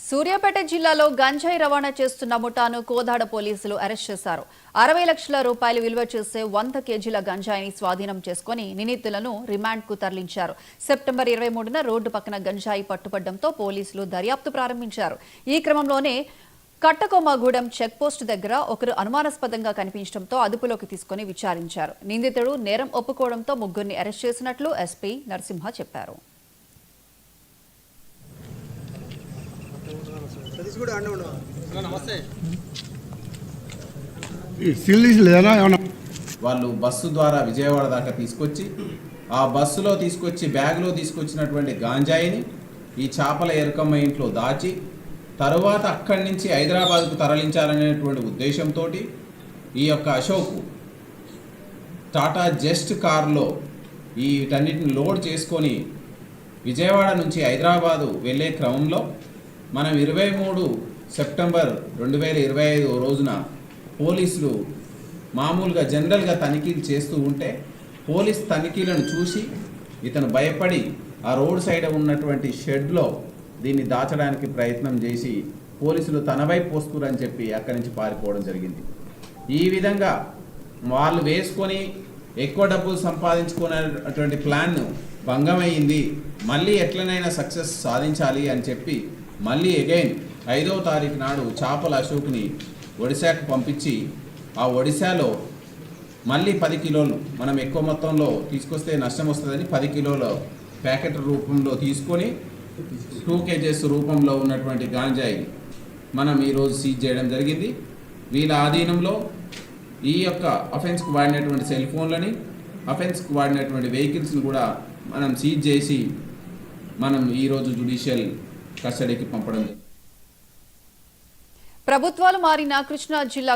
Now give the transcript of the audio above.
సూర్యాపేట జిల్లాలో గంజాయి రవాణా చేస్తున్న ముఠాను కోదాడ పోలీసులు అరెస్ట్ చేశారు. 60 లక్షల రూపాయలు విలువ చేసే 100 కేజీల గంజాయిని స్వాధీనం చేసుకుని నిందితులను రిమాండ్కు తరలించారు. సెప్టెంబర్ 23న రోడ్డు పక్కన గంజాయి పట్టుబడ్డంతో పోలీసులు దర్యాప్తు ప్రారంభించారు. ఈ క్రమంలోనే కట్టకొమ్మగూడెం చెక్పోస్ట్ దగ్గర ఒకరు అనుమానాస్పదంగా కనిపించడంతో అదుపులోకి తీసుకుని విచారించారు. నిందితుడు నేరం ఒప్పుకోవడంతో ముగ్గురిని అరెస్ట్ చేసినట్లు ఎస్పీ నరసింహ చెప్పారు. వాళ్ళు బస్సు ద్వారా విజయవాడ దాకా తీసుకొచ్చి ఆ బస్సులో తీసుకొచ్చి బ్యాగ్లో తీసుకొచ్చినటువంటి గాంజాయిని ఈ చేపల ఎరకమ్మ ఇంట్లో దాచి తరువాత అక్కడి నుంచి హైదరాబాద్కు తరలించాలనేటువంటి ఉద్దేశంతో ఈ యొక్క అశోక్ టాటా జస్ట్ కారులో వీటన్నిటిని లోడ్ చేసుకొని విజయవాడ నుంచి హైదరాబాదు వెళ్ళే క్రమంలో మనం 23 సెప్టెంబర్ 2025 రోజున పోలీసులు మామూలుగా జనరల్గా తనిఖీలు చేస్తూ ఉంటే పోలీస్ తనిఖీలను చూసి ఇతను భయపడి ఆ రోడ్ సైడ్ ఉన్నటువంటి షెడ్లో దీన్ని దాచడానికి ప్రయత్నం చేసి పోలీసులు తన వైపు వస్తురని చెప్పి అక్కడి నుంచి పారిపోవడం జరిగింది. ఈ విధంగా వాళ్ళు వేసుకొని ఎక్కువ డబ్బులు సంపాదించుకునేటువంటి ప్లాన్ భంగమైంది. మళ్ళీ ఎట్లనైనా సక్సెస్ సాధించాలి అని చెప్పి మళ్ళీ అగైన్ 5వ తారీఖు నాడు చేపల అశోక్ని ఒడిశాకు పంపించి ఆ ఒడిశాలో మళ్ళీ 10 కిలోలు మనం ఎక్కువ మొత్తంలో తీసుకొస్తే నష్టం వస్తుందని 10 కిలోల ప్యాకెట్ రూపంలో తీసుకొని 2 కేజెస్ రూపంలో ఉన్నటువంటి గాంజాయిని మనం ఈరోజు సీజ్ చేయడం జరిగింది. వీళ్ళ ఆధీనంలో ఈ యొక్క అఫెన్స్కు వాడినటువంటి సెల్ ఫోన్లని అఫెన్స్కు వాడినటువంటి వెహికల్స్ని కూడా మనం సీజ్ చేసి మనం ఈరోజు జ్యుడిషియల్ కస్టడీకి పంపడం. ప్రభుత్వాలు మారిన కృష్ణా జిల్లా